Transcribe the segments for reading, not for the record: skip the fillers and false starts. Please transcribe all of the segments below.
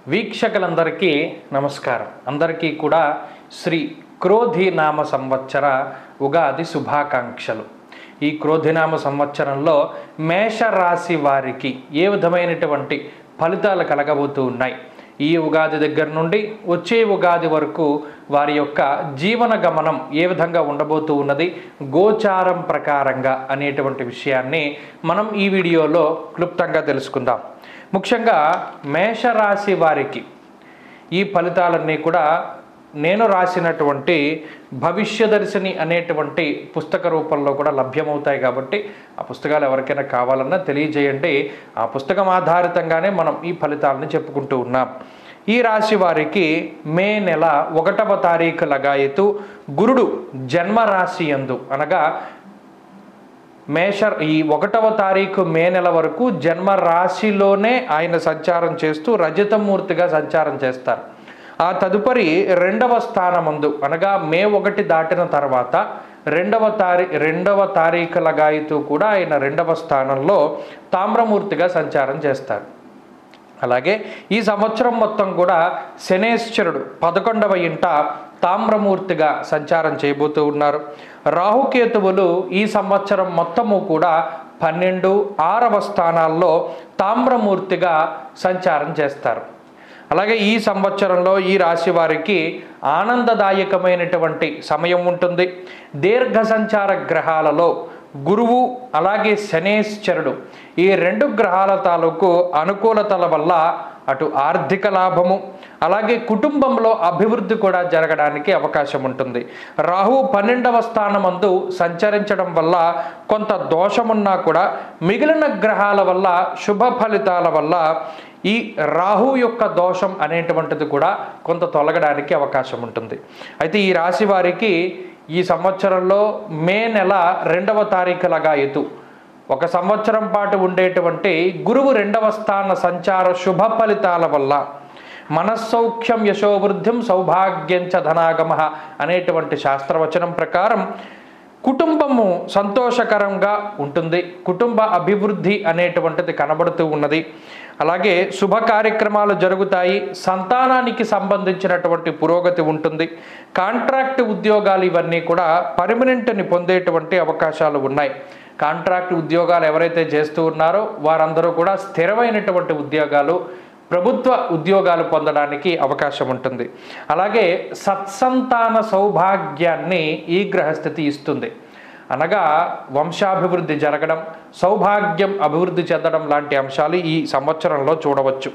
వీక్షకులందరికీ నమస్కారం. అందరికీ కూడా శ్రీ క్రోధినామ సంవత్సర ఉగాది శుభాకాంక్షలు. ఈ క్రోధినామ సంవత్సరంలో మేషరాశి వారికి ఏ విధమైనటువంటి ఫలితాలు కలగబోతూ ఉన్నాయి, ఈ ఉగాది దగ్గర నుండి వచ్చే ఉగాది వరకు వారి యొక్క జీవన గమనం ఏ విధంగా ఉండబోతూ ఉన్నది గోచారం ప్రకారంగా అనేటువంటి విషయాన్ని మనం ఈ వీడియోలో క్లుప్తంగా తెలుసుకుందాం. ముఖ్యంగా మేషరాశి వారికి ఈ ఫలితాలన్నీ కూడా నేను రాసినటువంటి భవిష్యదర్శిని అనేటువంటి పుస్తక రూపంలో కూడా లభ్యమవుతాయి. కాబట్టి ఆ పుస్తకాలు ఎవరికైనా కావాలన్నా తెలియజేయండి. ఆ పుస్తకం ఆధారితంగానే మనం ఈ ఫలితాలను చెప్పుకుంటూ ఉన్నాం. ఈ రాశి వారికి మే నెల 1వ తారీఖు లగాయతు గురుడు జన్మరాశి యందు అనగా ఈ 1వ తారీఖు మే నెల వరకు జన్మరాశిలోనే ఆయన సంచారం చేస్తూ రజతమూర్తిగా సంచారం చేస్తారు. ఆ తదుపరి 2వ స్థానమందు అనగా మే 1 దాటిన తర్వాత 2వ తారీఖు లగాయతు కూడా ఆయన 2వ స్థానంలో తామ్రమూర్తిగా సంచారం చేస్తారు. అలాగే ఈ సంవత్సరం మొత్తం కూడా శనేశ్వరుడు 11వ ఇంట తామ్రమూర్తిగా సంచారం చేయబోతూ ఉన్నారు. రాహుకేతువులు ఈ సంవత్సరం మొత్తము కూడా 12, 6వ స్థానాల్లో తామ్రమూర్తిగా సంచారం చేస్తారు. అలాగే ఈ సంవత్సరంలో ఈ రాశి వారికి ఆనందదాయకమైనటువంటి సమయం ఉంటుంది. దీర్ఘ సంచార గ్రహాలలో గురువు అలాగే శనేశ్వరుడు ఈ 2 గ్రహాల తాలూకు అనుకూలతల వల్ల అటు ఆర్థిక లాభము అలాగే కుటుంబంలో అభివృద్ధి కూడా జరగడానికి అవకాశం ఉంటుంది. రాహు 12వ స్థానమందు సంచరించడం వల్ల కొంత దోషమున్నా కూడా మిగిలిన గ్రహాల వల్ల శుభ ఫలితాల వల్ల ఈ రాహు యొక్క దోషం అనేటువంటిది కూడా కొంత తొలగడానికి అవకాశం ఉంటుంది. అయితే ఈ రాశి వారికి ఈ సంవత్సరంలో మే నెల 2వ తారీఖు లగాయతు 1 సంవత్సరం పాటు ఉండేటువంటి గురువు 2వ స్థాన సంచార శుభ ఫలితాల వల్ల మనస్సౌఖ్యం యశోవృద్ధిం సౌభాగ్యంచ ధనాగమ అనేటువంటి శాస్త్రవచనం ప్రకారం కుటుంబము సంతోషకరంగా ఉంటుంది. కుటుంబ అభివృద్ధి అనేటువంటిది కనబడుతూ ఉన్నది. అలాగే శుభ కార్యక్రమాలు జరుగుతాయి. సంతానానికి సంబంధించినటువంటి పురోగతి ఉంటుంది. కాంట్రాక్ట్ ఉద్యోగాలు ఇవన్నీ కూడా పర్మనెంట్ని పొందేటువంటి అవకాశాలు ఉన్నాయి. కాంట్రాక్ట్ ఉద్యోగాలు ఎవరైతే చేస్తూ ఉన్నారో వారందరూ కూడా స్థిరమైనటువంటి ఉద్యోగాలు, ప్రభుత్వ ఉద్యోగాలు పొందడానికి అవకాశం ఉంటుంది. అలాగే సత్సంతాన సౌభాగ్యాన్ని ఈ గ్రహస్థితి ఇస్తుంది. అనగా వంశాభివృద్ధి జరగడం, సౌభాగ్యం అభివృద్ధి చెందడం లాంటి అంశాలు ఈ సంవత్సరంలో చూడవచ్చు.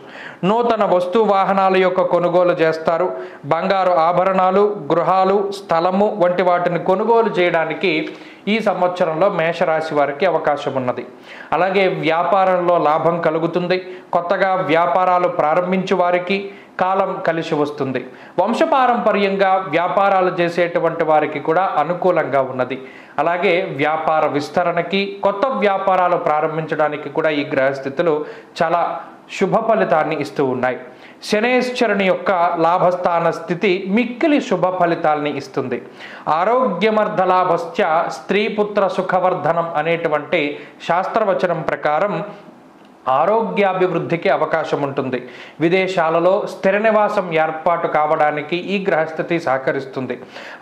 నూతన వస్తు వాహనాల యొక్క కొనుగోలు చేస్తారు. బంగారు ఆభరణాలు, గృహాలు, స్థలము వంటి వాటిని కొనుగోలు చేయడానికి ఈ సంవత్సరంలో మేషరాశి వారికి అవకాశం ఉన్నది. అలాగే వ్యాపారంలో లాభం కలుగుతుంది. కొత్తగా వ్యాపారాలు ప్రారంభించే వారికి కాలం కలిసి వస్తుంది. వంశపారంపర్యంగా వ్యాపారాలు చేసేటువంటి వారికి కూడా అనుకూలంగా ఉన్నది. అలాగే వ్యాపార విస్తరణకి, కొత్త వ్యాపారాలు ప్రారంభించడానికి కూడా ఈ గ్రహస్థితులు చాలా శుభ ఫలితాన్ని ఇస్తూ ఉన్నాయి. శనేశ్వరుని యొక్క లాభస్థాన స్థితి మిక్కిలి శుభ ఫలితాలని ఇస్తుంది. ఆరోగ్యమర్ధ లాభశ్చ స్త్రీపుత్ర సుఖవర్ధనం అనేటువంటి శాస్త్రవచనం ప్రకారం ఆరోగ్యాభివృద్ధికి అవకాశం ఉంటుంది. విదేశాలలో స్థిర నివాసం ఏర్పాటు కావడానికి ఈ గ్రహస్థితి సహకరిస్తుంది.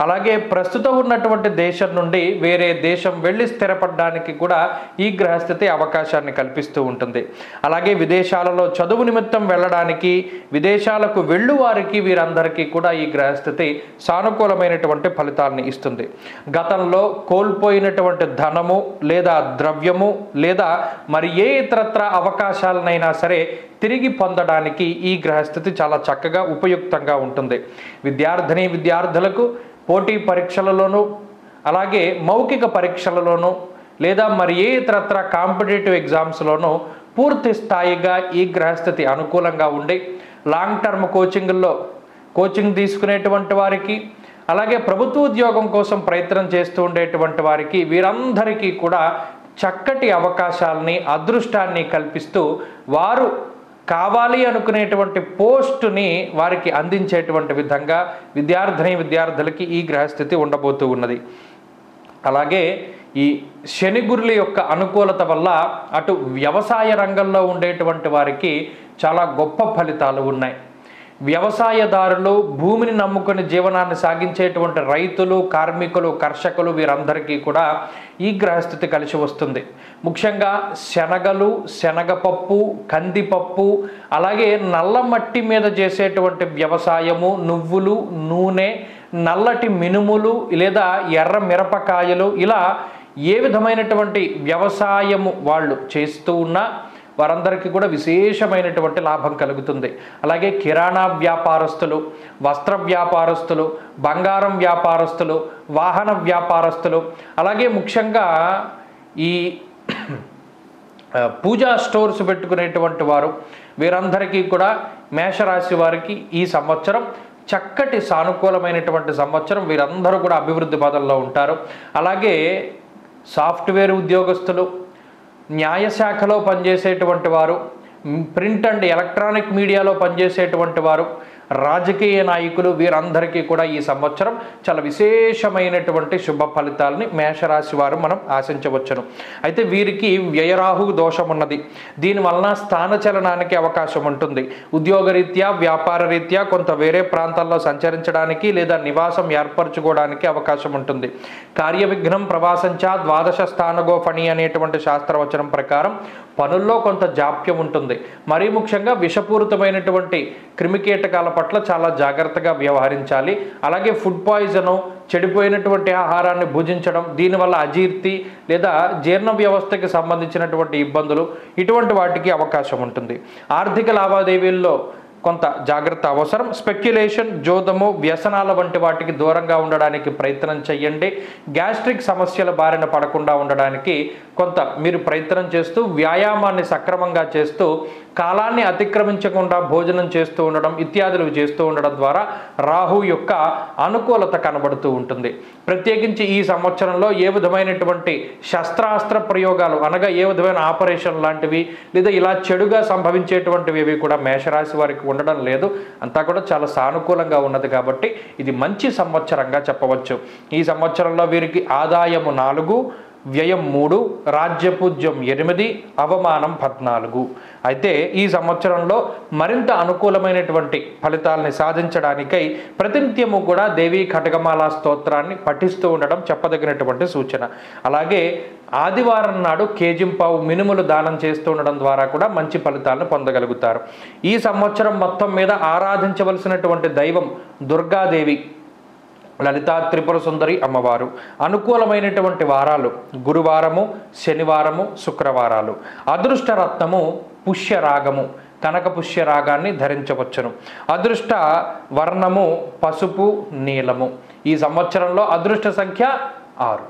అలాగే ప్రస్తుతం ఉన్నటువంటి దేశం నుండి వేరే దేశం వెళ్ళి స్థిరపడడానికి కూడా ఈ గ్రహస్థితి అవకాశాన్ని కల్పిస్తూ ఉంటుంది. అలాగే విదేశాలలో చదువు నిమిత్తం వెళ్ళడానికి, విదేశాలకు వెళ్ళు వారికి వీరందరికీ కూడా ఈ గ్రహస్థితి సానుకూలమైనటువంటి ఫలితాలను ఇస్తుంది. గతంలో కోల్పోయినటువంటి ధనము లేదా ద్రవ్యము లేదా మరి ఏ ఇతరత్ర అవకాశాలనైనా సరే తిరిగి పొందడానికి ఈ గ్రహస్థితి చాలా చక్కగా ఉపయుక్తంగా ఉంటుంది. విద్యార్థులకు పోటీ పరీక్షలలోనూ అలాగే మౌఖిక పరీక్షలలోనూ లేదా మరి ఏ ఇతరత్ర కాంపిటేటివ్ ఎగ్జామ్స్లోనూ పూర్తి స్థాయిగా ఈ గ్రహస్థితి అనుకూలంగా ఉండి లాంగ్ టర్మ్ కోచింగ్ తీసుకునేటువంటి వారికి అలాగే ప్రభుత్వ ఉద్యోగం కోసం ప్రయత్నం చేస్తూ ఉండేటువంటి వారికి వీరందరికీ కూడా చక్కటి అవకాశాలని, అదృష్టాన్ని కల్పిస్తూ వారు కావాలి అనుకునేటువంటి పోస్టుని వారికి అందించేటువంటి విధంగా విద్యార్థులకి ఈ గ్రహస్థితి ఉండబోతూ ఉన్నది. అలాగే ఈ శని గురుల యొక్క అనుకూలత వల్ల అటు వ్యవసాయ రంగంలో ఉండేటువంటి వారికి చాలా గొప్ప ఫలితాలు ఉన్నాయి. వ్యవసాయదారులు, భూమిని నమ్ముకొని జీవనాన్ని సాగించేటువంటి రైతులు, కార్మికులు, కర్షకులు వీరందరికీ కూడా ఈ గ్రహస్థితి కలిసి వస్తుంది. ముఖ్యంగా శనగలు, శనగపప్పు, కందిపప్పు, అలాగే నల్ల మట్టి మీద చేసేటువంటి వ్యవసాయము, నువ్వులు, నూనె, నల్లటి మినుములు లేదా ఎర్ర మిరపకాయలు, ఇలా ఏ విధమైనటువంటి వ్యవసాయము వాళ్ళు చేస్తూ ఉన్నా వారందరికీ కూడా విశేషమైనటువంటి లాభం కలుగుతుంది. అలాగే కిరాణా వ్యాపారస్తులు, వస్త్ర వ్యాపారస్తులు, బంగారం వ్యాపారస్తులు, వాహన వ్యాపారస్తులు, అలాగే ముఖ్యంగా ఈ పూజా స్టోర్స్ పెట్టుకునేటువంటి వారు వీరందరికీ కూడా మేషరాశి వారికి ఈ సంవత్సరం చక్కటి సానుకూలమైనటువంటి సంవత్సరం. వీరందరూ కూడా అభివృద్ధి పదంలో ఉంటారు. అలాగే సాఫ్ట్వేర్ ఉద్యోగస్తులు, న్యాయశాఖలో పనిచేసేటువంటి వారు, ప్రింట్ అండ్ ఎలక్ట్రానిక్ మీడియాలో పనిచేసేటువంటి వారు, రాజకీయ నాయకులు వీరందరికీ కూడా ఈ సంవత్సరం చాలా విశేషమైనటువంటి శుభ ఫలితాలని మేషరాశి వారు మనం ఆశించవచ్చును. అయితే వీరికి వ్యయరాహు దోషం ఉన్నది. దీనివలన స్థానచలనానికి అవకాశం ఉంటుంది. ఉద్యోగరీత్యా, వ్యాపార రీత్యా కొంత వేరే ప్రాంతాల్లో సంచరించడానికి లేదా నివాసం ఏర్పరచుకోవడానికి అవకాశం ఉంటుంది. కార్యవిఘ్నం ప్రవాసంచ ద్వాదశ స్థానగో ఫణి అనేటువంటి శాస్త్రవచనం ప్రకారం పనుల్లో కొంత జాప్యం ఉంటుంది. మరీ ముఖ్యంగా విషపూరితమైనటువంటి క్రిమికీటకాల పట్ల చాలా జాగ్రత్తగా వ్యవహరించాలి. అలాగే ఫుడ్ పాయిజను, చెడిపోయినటువంటి ఆహారాన్ని భుజించడం, దీనివల్ల అజీర్తి లేదా జీర్ణ వ్యవస్థకి సంబంధించినటువంటి ఇబ్బందులు, ఇటువంటి వాటికి అవకాశం ఉంటుంది. ఆర్థిక లావాదేవీల్లో కొంత జాగ్రత్త అవసరం. స్పెక్యులేషన్, జోదము, వ్యసనాల వంటి వాటికి దూరంగా ఉండడానికి ప్రయత్నం చేయండి. గ్యాస్ట్రిక్ సమస్యల బారిన పడకుండా ఉండడానికి కొంత మీరు ప్రయత్నం చేస్తూ వ్యాయామాన్ని సక్రమంగా చేస్తూ కాలాన్ని అతిక్రమించకుండా భోజనం చేస్తూ ఉండడం ఇత్యాదులు చేస్తూ ఉండడం ద్వారా రాహు యొక్క అనుకూలత కనబడుతూ ఉంటుంది. ప్రత్యేకించి ఈ సంవత్సరంలో ఏ విధమైనటువంటి శస్త్రాస్త్ర ప్రయోగాలు అనగా ఏ విధమైన ఆపరేషన్ లాంటివి లేదా ఇలా చెడుగా సంభవించేటువంటివి ఏవి కూడా మేషరాశి వారికి ఉండడం లేదు. అంతా కూడా చాలా సానుకూలంగా ఉన్నది కాబట్టి ఇది మంచి సంవత్సరంగా చెప్పవచ్చు. ఈ సంవత్సరంలో వీరికి ఆదాయము 4, వ్యయం 3, రాజ్యపూజ్యం 8, అవమానం 14. అయితే ఈ సంవత్సరంలో మరింత అనుకూలమైనటువంటి ఫలితాలని సాధించడానికై ప్రతినిత్యము కూడా దేవీ ఖడ్గమాల స్తోత్రాన్ని పఠిస్తూ ఉండడం చెప్పదగినటువంటి సూచన. అలాగే ఆదివారం నాడు కేజింపావు మినుములు దానం చేస్తూ ఉండడం ద్వారా కూడా మంచి ఫలితాలను పొందగలుగుతారు. ఈ సంవత్సరం మొత్తం మీద ఆరాధించవలసినటువంటి దైవం దుర్గాదేవి, లలితా త్రిపుర సుందరి అమ్మవారు. అనుకూలమైనటువంటి వారాలు గురువారము, శనివారము, శుక్రవారాలు. అదృష్ట రత్నము పుష్యరాగము, కనక పుష్యరాగాన్ని ధరించవచ్చును. అదృష్ట వర్ణము పసుపు, నీలము. ఈ సంవత్సరంలో అదృష్ట సంఖ్య 6.